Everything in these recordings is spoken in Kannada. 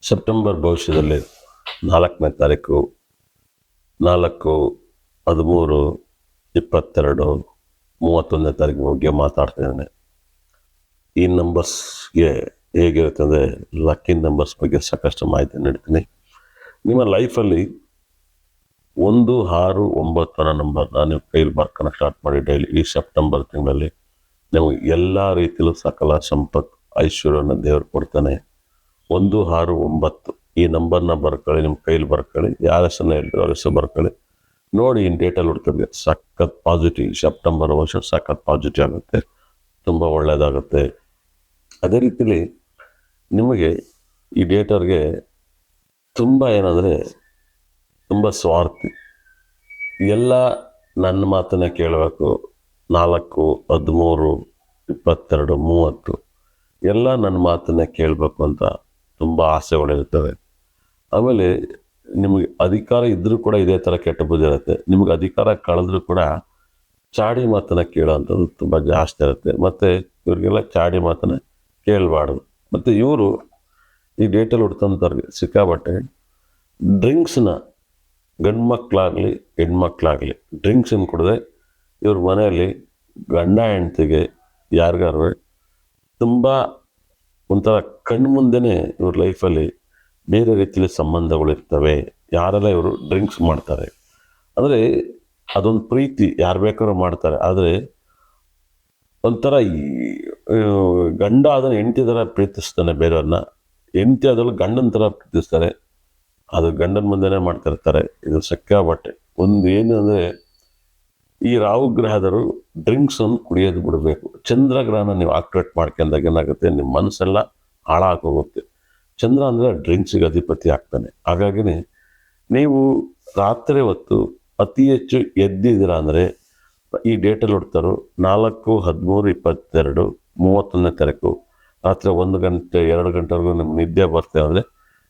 ಸೆಪ್ಟೆಂಬರ್ ಭವಿಷ್ಯದಲ್ಲಿ 4ನೇ ತಾರೀಕು 4/13/22 ತಾರೀಕು ಬಗ್ಗೆ ಮಾತಾಡ್ತಿದ್ದೇನೆ. ಈ ನಂಬರ್ಸ್ಗೆ ಹೇಗಿರುತ್ತೆ ಅಂದರೆ ಲಕ್ಕಿ ನಂಬರ್ಸ್ ಬಗ್ಗೆ ಸಾಕಷ್ಟು ಮಾಹಿತಿ ನೀಡ್ತೀನಿ. ನಿಮ್ಮ ಲೈಫಲ್ಲಿ 1, 6, 9 ನಂಬರ್ನ ನೀವು ಕೈಲಿ ಬರ್ಕೊಳಕ್ಕೆ ಸ್ಟಾರ್ಟ್ ಮಾಡಿ ಡೈಲಿ. ಈ ಸೆಪ್ಟೆಂಬರ್ ತಿಂಗಳಲ್ಲಿ ನಿಮಗೆ ಎಲ್ಲ ರೀತಿಯಲ್ಲೂ ಸಕಲ ಸಂಪತ್ತು ಐಶ್ವರ್ಯವನ್ನು ದೇವರು ಕೊಡ್ತಾನೆ. 1, 6, 9 ಈ ನಂಬರ್ನ ಬರ್ಕೊಳ್ಳಿ, ನಿಮ್ಮ ಕೈಲಿ ಬರ್ಕೊಳ್ಳಿ. ಯಾರ ಹೆಸರನ್ನ ಹೇಳ್ತೀರೋ ಅವ್ರ ಹೆಸರು ಬರ್ಕೊಳ್ಳಿ. ನೋಡಿ ಇನ್ ಡೇಟಲ್ಲಿ ಹುಡ್ತದೆ ಸಖತ್ ಪಾಸಿಟಿವ್. ಸೆಪ್ಟೆಂಬರ್ ವರ್ಷ ಸಖತ್ ಪಾಸಿಟಿವ್ ಆಗುತ್ತೆ, ತುಂಬ ಒಳ್ಳೆಯದಾಗುತ್ತೆ. ಅದೇ ರೀತಿಲಿ ನಿಮಗೆ ಈ ಡೇಟವ್ರಿಗೆ ತುಂಬ ಏನಂದರೆ ತುಂಬ ಸ್ವಾರ್ಥಿ. ಎಲ್ಲ ನನ್ನ ಮಾತನ್ನ ಕೇಳಬೇಕು. 4, 13, 22, 30 ಎಲ್ಲ ನನ್ನ ಮಾತನ್ನ ಕೇಳಬೇಕು ಅಂತ ತುಂಬ ಆಸೆಗಳಿರ್ತವೆ. ಆಮೇಲೆ ನಿಮಗೆ ಅಧಿಕಾರ ಇದ್ದರೂ ಕೂಡ ಇದೇ ಥರ ಕೆಟ್ಟ ಬುದ್ಧಿ ಇರುತ್ತೆ. ನಿಮಗೆ ಅಧಿಕಾರ ಕಳೆದ್ರೂ ಕೂಡ ಚಾಡಿ ಮಾತನ್ನ ಕೇಳೋವಂಥದ್ದು ತುಂಬ ಜಾಸ್ತಿ ಇರುತ್ತೆ. ಮತ್ತು ಇವ್ರಿಗೆಲ್ಲ ಚಾಡಿ ಮಾತನ್ನ ಕೇಳಬಾರ್ದು. ಮತ್ತು ಇವರು ಈ ಡೇಟಲ್ಲಿ ಹುಡ್ತಂಥವ್ರಿಗೆ ಸಿಕ್ಕಾಬಟ್ಟೆ ಡ್ರಿಂಕ್ಸ್ನ, ಗಂಡು ಮಕ್ಕಳಾಗಲಿ ಹೆಣ್ಮಕ್ಳಾಗಲಿ ಡ್ರಿಂಕ್ಸನ್ನು ಕುಡಿದ್ರೆ ಇವ್ರ ಮನೆಯಲ್ಲಿ ಗಂಡ ಹೆಂಡ್ತಿಗೆ ಯಾರಿಗಾರು ತುಂಬ ಒಂಥರ ಕಣ್ಣು ಮುಂದೆನೇ ಇವ್ರ ಲೈಫಲ್ಲಿ ಬೇರೆ ರೀತಿಯಲ್ಲಿ ಸಂಬಂಧಗಳಿರ್ತವೆ. ಯಾರೆಲ್ಲ ಇವರು ಡ್ರಿಂಕ್ಸ್ ಮಾಡ್ತಾರೆ ಅಂದರೆ ಅದೊಂದು ಪ್ರೀತಿ, ಯಾರು ಬೇಕಾದ್ರೂ ಮಾಡ್ತಾರೆ. ಆದರೆ ಒಂಥರ ಈ ಗಂಡ ಅದನ್ನು ಹೆಂಡತಿ ಥರ ಪ್ರೀತಿಸ್ತಾನೆ ಬೇರೆಯವ್ರನ್ನ, ಹೆಂಡತಿ ಅದನ್ನು ಗಂಡನ ಥರ ಪ್ರೀತಿಸ್ತಾರೆ. ಅದು ಗಂಡನ ಮುಂದೆನೇ ಮಾಡ್ತಿರ್ತಾರೆ. ಇದು ಸಿಕ್ಕಾಬಟ್ಟೆ ಒಂದು ಏನು ಅಂದರೆ ಈ ರಾಹು ಗ್ರಹದರು ಡ್ರಿಂಕ್ಸನ್ನು ಕುಡಿಯೋದು ಬಿಡಬೇಕು. ಚಂದ್ರಗ್ರಹನ ನೀವು ಆಕ್ಟಿವೇಟ್ ಮಾಡ್ಕೊಂಡಾಗ ಏನಾಗುತ್ತೆ, ನಿಮ್ಮ ಮನಸ್ಸೆಲ್ಲ ಹಾಳಾಗೋಗುತ್ತೆ. ಚಂದ್ರ ಅಂದರೆ ಡ್ರಿಂಕ್ಸಿಗೆ ಅಧಿಪತಿ ಆಗ್ತಾನೆ. ಹಾಗಾಗಿನೇ ನೀವು ರಾತ್ರಿ ಹೊತ್ತು ಅತಿ ಹೆಚ್ಚು ಎದ್ದಿದ್ದೀರ ಅಂದರೆ ಈ ಡೇಟಲ್ಲಿ ಹುಡ್ತಾರೋ 4, 13, 22, 31ನೇ ತಾರೀಕು ರಾತ್ರಿ 1 ಗಂಟೆ 2 ಗಂಟೆವರೆಗೂ ನಿಮ್ಗೆ ನಿದ್ದೆ ಬರ್ತೇವೆ ಅಂದರೆ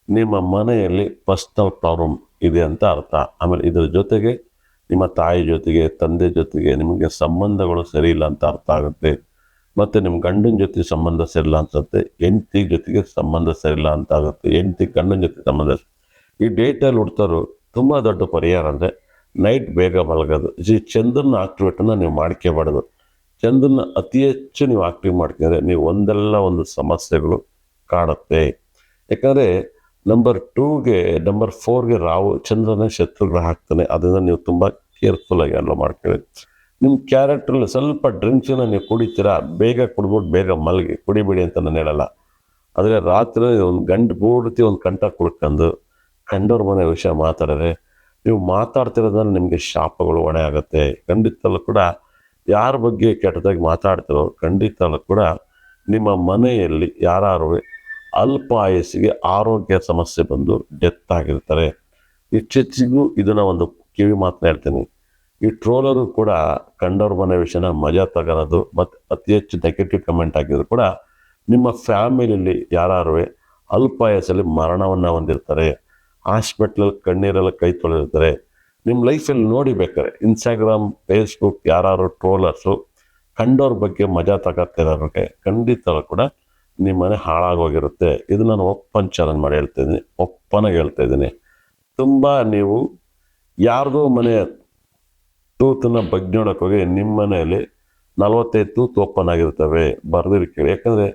ನಿಮ್ಮ ಮನೆಯಲ್ಲಿ ಪರ್ಸ್ನಲ್ ಪ್ರಾಬ್ಲಮ್ ಇದೆ ಅಂತ ಅರ್ಥ. ಆಮೇಲೆ ಇದರ ಜೊತೆಗೆ ನಿಮ್ಮ ತಾಯಿ ಜೊತೆಗೆ, ತಂದೆ ಜೊತೆಗೆ ನಿಮಗೆ ಸಂಬಂಧಗಳು ಸರಿ ಇಲ್ಲ ಅಂತ ಅರ್ಥ ಆಗುತ್ತೆ. ಮತ್ತು ನಿಮ್ಮ ಗಂಡನ ಜೊತೆ ಸಂಬಂಧ ಸರಿಯಿಲ್ಲ ಅನ್ಸುತ್ತೆ, ಹೆಂಡತಿ ಜೊತೆಗೆ ಸಂಬಂಧ ಸರಿಯಿಲ್ಲ ಅಂತ ಆಗುತ್ತೆ, ಹೆಂಡತಿ ಗಂಡನ ಜೊತೆ ಸಂಬಂಧ. ಈ ಡೇಟಲ್ಲಿ ಹುಡ್ತಾರೋ ತುಂಬ ದೊಡ್ಡ ಪರಿಹಾರ ಅಂದರೆ ನೈಟ್ ಬೇಗ ಮಲಗೋದು. ಈ ಚಂದ್ರನ ಆಕ್ಟಿವೇಟನ್ನು ನೀವು ಮಾಡ್ಕೋಬಾರ್ದು. ಚಂದ್ರನ ಅತಿ ಹೆಚ್ಚು ನೀವು ಆಕ್ಟಿವ್ ಮಾಡ್ಕೊಂಡ್ರೆ ನೀವು ಒಂದಲ್ಲ ಒಂದು ಸಮಸ್ಯೆಗಳು ಕಾಡುತ್ತೆ. ಯಾಕಂದರೆ ನಂಬರ್ 2ಗೆ ನಂಬರ್ 4ಗೆ ರಾಹು ಚಂದ್ರನೇ ಶತ್ರುಗ್ರಹ ಆಗ್ತಾನೆ. ಅದರಿಂದ ನೀವು ತುಂಬ ಕೇರ್ಫುಲ್ಲಾಗಿ ಎಲ್ಲ ಮಾಡ್ಕೊಳ್ಳಿ. ನಿಮ್ಮ ಕ್ಯಾರೆಕ್ಟ್ರಲ್ಲಿ ಸ್ವಲ್ಪ ಡ್ರಿಂಕ್ಸನ್ನ ನೀವು ಕುಡಿತೀರಾ, ಬೇಗ ಕುಡ್ಬಿಟ್ಟು ಬೇಗ ಮಲಗಿ, ಕುಡಿಬೇಡಿ ಅಂತ ನಾನು ಹೇಳಲ್ಲ. ಆದರೆ ರಾತ್ರಿ ಒಂದು ಗಂಟೆ ಪೂರ್ತಿ ಒಂದು ಕಂಠ ಕುಡ್ಕೊಂಡು ಕಂಡವ್ರ ಮನೆ ವಿಷಯ ಮಾತಾಡಿದ್ರೆ ನೀವು ಮಾತಾಡ್ತಿರೋದ್ರಲ್ಲಿ ನಿಮಗೆ ಶಾಪಗಳು ಹೊಣೆ ಆಗುತ್ತೆ. ಖಂಡಿತಲ್ಲೂ ಕೂಡ ಯಾರ ಬಗ್ಗೆ ಕೆಟ್ಟದಾಗಿ ಮಾತಾಡ್ತಿರೋ ಖಂಡಿತಲ್ಲೂ ಕೂಡ ನಿಮ್ಮ ಮನೆಯಲ್ಲಿ ಯಾರು ಅಲ್ಪ ಆಯಸ್ಸಿಗೆ ಆರೋಗ್ಯ ಸಮಸ್ಯೆ ಬಂದು ಡೆತ್ ಆಗಿರ್ತಾರೆ. ಇತ್ತೀಚೆಗೂ ಇದನ್ನು ಒಂದು ಕಿವಿ ಮಾತನ್ನ ಹೇಳ್ತೀನಿ. ಈ ಟ್ರೋಲರು ಕೂಡ ಕಂಡವ್ರ ಮನೆ ವಿಷಯನ ಮಜಾ ತಗೊಳ್ಳೋದು ಮತ್ತು ಅತಿ ಹೆಚ್ಚು ನೆಗೆಟಿವ್ ಕಮೆಂಟ್ ಆಗಿದ್ರು ಕೂಡ ನಿಮ್ಮ ಫ್ಯಾಮಿಲಿಯಲ್ಲಿ ಯಾರು ಅಲ್ಪ ಆಯಸ್ಸಲ್ಲಿ ಮರಣವನ್ನು ಹೊಂದಿರ್ತಾರೆ, ಹಾಸ್ಪಿಟ್ಲಲ್ಲಿ ಕಣ್ಣೀರೆಲ್ಲ ಕೈ ತೊಳೆದಿರ್ತಾರೆ. ನಿಮ್ಮ ಲೈಫಲ್ಲಿ ನೋಡಿ ಬೇಕಾರೆ ಇನ್ಸ್ಟಾಗ್ರಾಮ್, ಫೇಸ್ಬುಕ್ ಯಾರು ಟ್ರೋಲರ್ಸು ಕಂಡವ್ರ ಬಗ್ಗೆ ಮಜಾ ತಗೋತಿರೋರಿಗೆ ಖಂಡಿತ ಕೂಡ ನಿಮ್ಮ ಮನೆ ಹಾಳಾಗೋಗಿರುತ್ತೆ. ಇದು ನಾನು ಓಪನ್ ಚಾಲೆಂಜ್ ಮಾಡಿ ಹೇಳ್ತಾಯಿದ್ದೀನಿ, ಓಪನಾಗಿ ಹೇಳ್ತಾಯಿದ್ದೀನಿ. ತುಂಬ ನೀವು ಯಾರ್ದೋ ಮನೆ ತೂತನ್ನು ಬಗ್ಗೆ ನೋಡೋಕೆ ಹೋಗಿ ನಿಮ್ಮ ಮನೆಯಲ್ಲಿ 45 ತೂತು ಓಪನ್ ಆಗಿರ್ತವೆ. ಬರ್ದಿರಿ ಕೇಳಿ. ಯಾಕಂದರೆ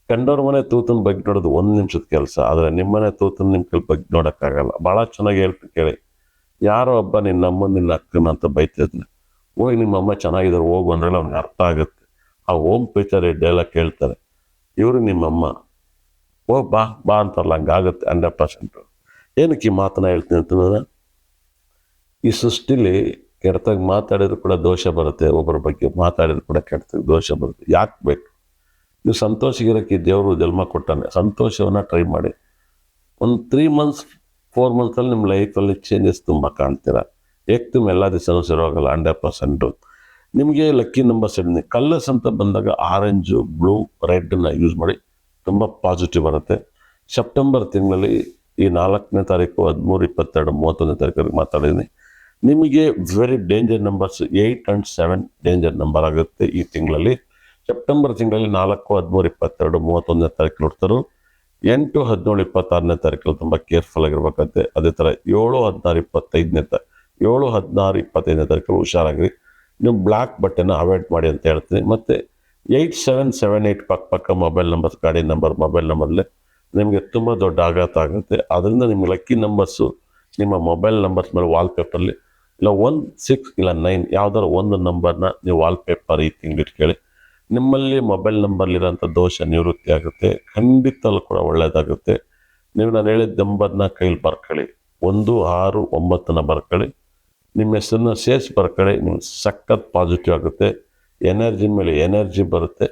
ಕಂಡವ್ರ ಮನೆ ತೂತನ್ನು ಬಗ್ಗೆ ನೋಡೋದು 1 ನಿಮಿಷದ ಕೆಲಸ, ಆದರೆ ನಿಮ್ಮ ಮನೆ ತೂತನ್ನು ನಿಮ್ಮ ಕೈಲಿ ಬಗ್ಗೆ ನೋಡೋಕ್ಕಾಗಲ್ಲ. ಭಾಳ ಚೆನ್ನಾಗಿ ಹೇಳ್ತೀನಿ ಕೇಳಿ. ಯಾರೋ ಒಬ್ಬ ನಿನ್ನ ಅಮ್ಮ ನಿನ್ನ ಅಕ್ಕನ ಅಂತ ಬೈತಿದ್ನೆ, ಹೋಗಿ ನಿಮ್ಮ ಅಮ್ಮ ಚೆನ್ನಾಗಿದ್ದಾರೆ ಹೋಗು ಅಂದ್ರೆಲ್ಲ ಅವ್ನಿಗೆ ಅರ್ಥ ಆಗುತ್ತೆ. ಆ ಓಮ್ ಪಿಕ್ಚರ್ ಡೈಲಾಗ್ ಕೇಳ್ತಾರೆ, ಇವರು ನಿಮ್ಮಮ್ಮ ಹೋಗಿ ಬಾ ಬಾ ಅಂತಾರಲ್ಲ, ಹಂಗಾಗುತ್ತೆ 100%. ಏನಕ್ಕೆ ಈ ಮಾತನ್ನ ಹೇಳ್ತೀನಿ ಅಂತಂದ್ರೆ ಈ ಸೃಷ್ಟಿಲಿ ಕೆಟ್ಟದಾಗಿ ಮಾತಾಡಿದ್ರು ಕೂಡ ದೋಷ ಬರುತ್ತೆ, ಒಬ್ಬರ ಬಗ್ಗೆ ಮಾತಾಡಿದ್ರು ಕೂಡ ಕೆಟ್ಟದಾಗಿ ದೋಷ ಬರುತ್ತೆ. ಯಾಕೆ ಬೇಕು? ನೀವು ಸಂತೋಷಗಿರೋಕ್ಕೆ ದೇವರು ಜನ್ಮ ಕೊಟ್ಟಾನೆ. ಸಂತೋಷವನ್ನು ಟ್ರೈ ಮಾಡಿ. ಒಂದು 3 ಮಂತ್ಸ್ 4 ಮಂತ್ಸಲ್ಲಿ ನಿಮ್ಮ ಲೈಫಲ್ಲಿ ಚೇಂಜಸ್ ತುಂಬ ಕಾಣ್ತೀರ. ಏಕ್ತುಮ್ ಎಲ್ಲ ದಿವಸನೂ ಸರೋಗಲ್ಲ 100%. ನಿಮಗೆ ಲಕ್ಕಿ ನಂಬರ್ಸ್ ಹೇಳಿದ್ನಿ. ಕಲರ್ಸ್ ಅಂತ ಬಂದಾಗ ಆರೆಂಜು, ಬ್ಲೂ, ರೆಡ್ನ ಯೂಸ್ ಮಾಡಿ, ತುಂಬ ಪಾಸಿಟಿವ್ ಬರುತ್ತೆ. ಸೆಪ್ಟೆಂಬರ್ ತಿಂಗಳಲ್ಲಿ ಈ 4ನೇ ತಾರೀಕು 13, 22, 31ನೇ ತಾರೀಕು ಮಾತಾಡಿದ್ದೀನಿ. ನಿಮಗೆ very danger numbers 8 and 7 danger number ಆಗುತ್ತೆ ಈ ತಿಂಗಳಲ್ಲಿ. ಸೆಪ್ಟೆಂಬರ್ ತಿಂಗಳಲ್ಲಿ 4, 13, 22, 31ನೇ ತಾರೀಕು ನೋಡ್ತಾರೋ 8, 17, 26ನೇ ತಾರೀಕಲ್ಲಿ ತುಂಬ ಕೇರ್ಫುಲ್ ಆಗಿರ್ಬೇಕಂತೆ. ಅದೇ ಥರ 7, 16, 25ನೇ 7, 16, 25ನೇ ತಾರೀಕಲ್ಲಿ ಹುಷಾರಾಗಿರಿ. ನೀವು ಬ್ಲ್ಯಾಕ್ ಬಟ್ಟೆನ ಅವಾಯ್ಡ್ ಮಾಡಿ ಅಂತ ಹೇಳ್ತೀನಿ. ಮತ್ತು 8778 ಪಕ್ಕ ಮೊಬೈಲ್ ನಂಬರ್ಸ್, ಗಾಡಿ ನಂಬರ್, ಮೊಬೈಲ್ ನಂಬರ್ಲೆ ನಿಮಗೆ ತುಂಬ ದೊಡ್ಡ ಆಘಾತ ಆಗುತ್ತೆ. ಅದರಿಂದ ನಿಮ್ಗೆ ಲಕ್ಕಿ ನಂಬರ್ಸು ನಿಮ್ಮ ಮೊಬೈಲ್ ನಂಬರ್ಸ್ ಮೇಲೆ ವಾಲ್ಪೇಪರ್ಲಿ ಇಲ್ಲ 1, 6 ಇಲ್ಲ 9 ಯಾವ್ದಾದ್ರು ಒಂದು ನಂಬರ್ನ ನೀವು ವಾಲ್ಪೇಪರ್ ಈ ತಿಂಗಳು ಇಟ್ಕೊಳ್ಳಿ. ನಿಮ್ಮಲ್ಲಿ ಮೊಬೈಲ್ ನಂಬರ್ಲಿರೋಂಥ ದೋಷ ನಿವೃತ್ತಿ ಆಗುತ್ತೆ. ಖಂಡಿತಲ್ಲೂ ಕೂಡ ಒಳ್ಳೆಯದಾಗುತ್ತೆ. ನೀವು ನಾನು ಹೇಳಿದ ನಂಬರ್ನ ಕೈಲಿ ಬರ್ಕೊಳ್ಳಿ. 1, 6, 9ನ ಬರ್ಕೊಳ್ಳಿ. ನಿಮ್ಮ ಹೆಸರನ್ನ ಸೇರಿಸಿ ಬರ್ಕೊಳ್ಳಿ. ನೀವು ಸಖತ್ ಪಾಸಿಟಿವ್ ಆಗುತ್ತೆ. ಎನರ್ಜಿ ಮೇಲೆ ಎನರ್ಜಿ ಬರುತ್ತೆ.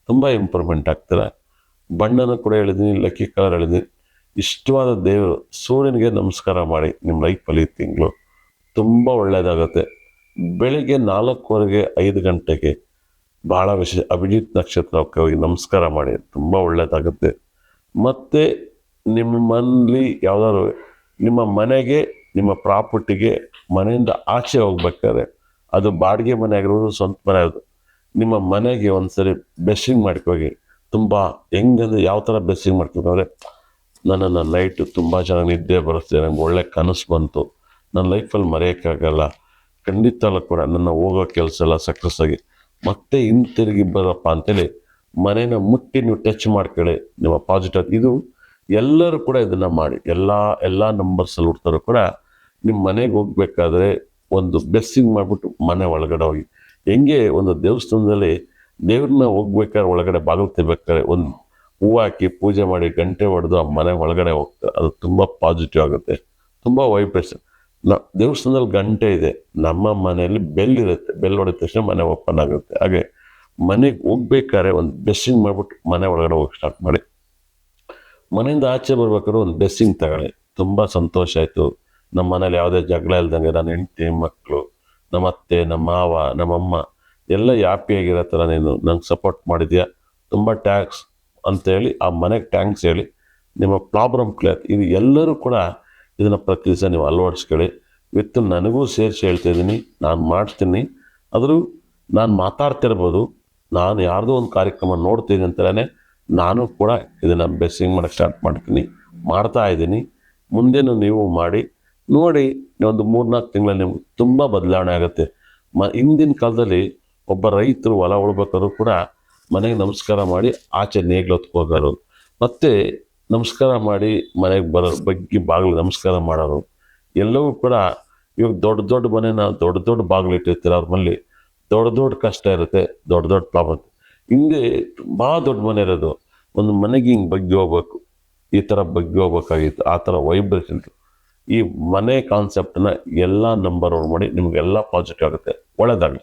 ತುಂಬ ಇಂಪ್ರೂವ್ಮೆಂಟ್ ಆಗ್ತೀರ. ಬಣ್ಣನ ಕೂಡ ಹೇಳಿದ್ದೀನಿ, ಲಕ್ಕಿ ಕಲರ್ ಹೇಳಿದ್ದೀನಿ. ಇಷ್ಟವಾದ ದೇವರು ಸೂರ್ಯನಿಗೆ ನಮಸ್ಕಾರ ಮಾಡಿ. ನಿಮ್ಮ ಲೈಫಲ್ಲಿ ತಿಂಗಳು ತುಂಬ ಒಳ್ಳೆಯದಾಗುತ್ತೆ. ಬೆಳಿಗ್ಗೆ 4:15, 5 ಗಂಟೆಗೆ ಭಾಳ ವಿಶೇಷ ಅಭಿಜಿತ್ ನಕ್ಷತ್ರಕ್ಕೆ ಹೋಗಿ ನಮಸ್ಕಾರ ಮಾಡಿ. ತುಂಬ ಒಳ್ಳೆಯದಾಗುತ್ತೆ. ಮತ್ತು ನಿಮ್ಮಲ್ಲಿ ಯಾವುದಾದ್ರು ನಿಮ್ಮ ಮನೆಗೆ, ನಿಮ್ಮ ಪ್ರಾಪರ್ಟಿಗೆ ಮನೆಯಿಂದ ಆಚೆ ಹೋಗ್ಬೇಕಾದ್ರೆ, ಅದು ಬಾಡಿಗೆ ಮನೆ ಆಗಿರ್ಬೋದು, ಸ್ವಂತ ಮನೆ ಆಗಿರೋದು, ನಿಮ್ಮ ಮನೆಗೆ ಒಂದ್ಸರಿ ಬೆಸ್ಸಿಂಗ್ ಮಾಡ್ಕೋಗಿ. ತುಂಬ ಹೆಂಗಂದ್ರೆ ಯಾವ ಥರ ಬೆಸ್ಸಿಂಗ್ ಮಾಡ್ಕೋಬೇಕಂದ್ರೆ, ನನ್ನ ನೈಟು ತುಂಬ ಚೆನ್ನಾಗಿ ನಿದ್ದೆ ಬರುತ್ತೆ, ನನಗೆ ಒಳ್ಳೆ ಕನಸು ಬಂತು, ನನ್ನ ಲೈಫಲ್ಲಿ ಮರೆಯೋಕ್ಕಾಗಲ್ಲ, ಖಂಡಿತ ಕೂಡ ನನ್ನ ಹೋಗೋ ಕೆಲಸ ಎಲ್ಲ ಸಕ್ಸಸ್ ಆಗಿ ಮತ್ತೆ ಹಿಂತಿರುಗಿ ಬರಪ್ಪ ಅಂತೇಳಿ ಮನೇನ ಮುಟ್ಟಿ ನೀವು ಟಚ್ ಮಾಡ್ಕೊಳ್ಳಿ. ನಿಮ್ಮ ಪಾಸಿಟಿವ್ ಇದು ಎಲ್ಲರೂ ಕೂಡ ಇದನ್ನು ಮಾಡಿ. ಎಲ್ಲ ನಂಬರ್ಸಲ್ಲಿ ಹುಡ್ತಾರೋ ಕೂಡ ನಿಮ್ಮ ಮನೆಗೆ ಹೋಗ್ಬೇಕಾದ್ರೆ ಒಂದು ಬೆಸ್ಸಿಂಗ್ ಮಾಡಿಬಿಟ್ಟು ಮನೆ ಒಳಗಡೆ ಹೋಗಿ. ಹೆಂಗೆ ಒಂದು ದೇವಸ್ಥಾನದಲ್ಲಿ ದೇವ್ರನ್ನ ಹೋಗ್ಬೇಕಾದ್ರೆ ಒಳಗಡೆ ಬಾಗಿಲು ತೆಗಿಬೇಕಾದ್ರೆ ಒಂದು ಹೂವು ಹಾಕಿ ಪೂಜೆ ಮಾಡಿ ಗಂಟೆ ಹೊಡೆದು ಆ ಮನೆ ಒಳಗಡೆ ಹೋಗ್ತಾರೆ. ಅದು ತುಂಬ ಪಾಸಿಟಿವ್ ಆಗುತ್ತೆ, ತುಂಬ ವೈಬ್ರೇಷನ್. ದೇವಸ್ಥಾನದಲ್ಲಿ ಗಂಟೆ ಇದೆ, ನಮ್ಮ ಮನೆಯಲ್ಲಿ ಬೆಲ್ ಇರುತ್ತೆ. ಬೆಲ್ ಹೊಡೆದ ತಕ್ಷಣ ಮನೆ ಓಪನ್ ಆಗುತ್ತೆ. ಹಾಗೆ ಮನೆಗೆ ಹೋಗ್ಬೇಕಾದ್ರೆ ಒಂದು ಬೆಸ್ಸಿಂಗ್ ಮಾಡಿಬಿಟ್ಟು ಮನೆ ಒಳಗಡೆ ಹೋಗಿ ಸ್ಟಾರ್ಟ್ ಮಾಡಿ. ಮನೆಯಿಂದ ಆಚೆ ಬರ್ಬೇಕಾದ್ರೆ ಒಂದು ಬೆಸ್ಸಿಂಗ್ ತಗೊಳ್ಳಿ. ತುಂಬ ಸಂತೋಷ ಆಯಿತು, ನಮ್ಮ ಮನೇಲಿ ಯಾವುದೇ ಜಗಳ ಇಲ್ದಂಗೆ ನನ್ನ ಹೆಂಡತಿ, ಮಕ್ಕಳು, ನಮ್ಮ ಅತ್ತೆ, ನಮ್ಮ ಮಾವ, ನಮ್ಮಮ್ಮ ಎಲ್ಲ ಹ್ಯಾಪಿಯಾಗಿರೋ ಥರ ನೀನು ನಂಗೆ ಸಪೋರ್ಟ್ ಮಾಡಿದ್ಯಾ, ತುಂಬ ಟ್ಯಾಂಕ್ಸ್ ಅಂತೇಳಿ ಆ ಮನೆಗೆ ಟ್ಯಾಂಕ್ಸ್ ಹೇಳಿ ನಿಮ್ಮ ಪ್ರಾಬ್ಲಮ್ ಕ್ಲಿಯರ್. ಇದು ಎಲ್ಲರೂ ಕೂಡ ಇದನ್ನು ಪ್ರತಿ ದಿವಸ ನೀವು ಅಳವಡಿಸ್ಕೊಳ್ಳಿ. ವಿತ್ ನನಗೂ ಸೇರಿಸಿ ಹೇಳ್ತಾಯಿದ್ದೀನಿ, ನಾನು ಮಾಡಿಸ್ತೀನಿ. ಆದರೂ ನಾನು ಮಾತಾಡ್ತಿರ್ಬೋದು, ನಾನು ಯಾರ್ದೋ ಒಂದು ಕಾರ್ಯಕ್ರಮ ನೋಡ್ತೀನಿ ಅಂತಲೇ ನಾನು ಕೂಡ ಇದನ್ನು ಬೆಸ್ಸಿಂಗ್ ಮಾಡೋಕ್ಕೆ ಸ್ಟಾರ್ಟ್ ಮಾಡ್ತಾ ಇದ್ದೀನಿ. ಮುಂದೇನು ನೀವು ಮಾಡಿ ನೋಡಿ. ಒಂದು 3-4 ತಿಂಗಳಲ್ಲಿ ನಿಮ್ಗೆ ತುಂಬ ಬದಲಾವಣೆ ಆಗುತ್ತೆ. ಹಿಂದಿನ ಕಾಲದಲ್ಲಿ ಒಬ್ಬ ರೈತರು ಹೊಲ ಉಳ್ಬೇಕಾದ್ರೂ ಕೂಡ ಮನೆಗೆ ನಮಸ್ಕಾರ ಮಾಡಿ ಆಚೆ ನೇಗ್ಲೊತ್ಕೋಗಾರು, ಮತ್ತು ನಮಸ್ಕಾರ ಮಾಡಿ ಮನೆಗೆ ಬಗ್ಗಿ ಬಾಗಿಲು ನಮಸ್ಕಾರ ಮಾಡೋರು. ಎಲ್ಲವೂ ಕೂಡ ಇವಾಗ ದೊಡ್ಡ ಮನೆನ ದೊಡ್ಡ ಬಾಗಿಲು ಇಟ್ಟಿರ್ತಾರೆ. ಅವ್ರ ಮನೇಲಿ ದೊಡ್ಡ ಕಷ್ಟ ಇರುತ್ತೆ, ದೊಡ್ಡ ಪ್ರಾಬ್ಲಮ್. ಹಿಂದೆ ತುಂಬ ದೊಡ್ಡ ಮನೆ ಇರೋದು, ಒಂದು ಮನೆಗೆ ಹಿಂಗೆ ಬಗ್ಗಿ ಹೋಗ್ಬೇಕು, ಈ ಥರ ಬಗ್ಗಿ ಹೋಗ್ಬೇಕಾಗಿತ್ತು. ಆ ಥರ ವೈಬ್ರೇಷನ್. ಈ ಮನೆ ಕಾನ್ಸೆಪ್ಟನ್ನ ಎಲ್ಲ ನಂಬರ್ ಮಾಡಿ ನಿಮಗೆಲ್ಲ ಪಾಸಿಟಿವ್ ಆಗುತ್ತೆ. ಒಳ್ಳೆಯದಾಗಲಿ.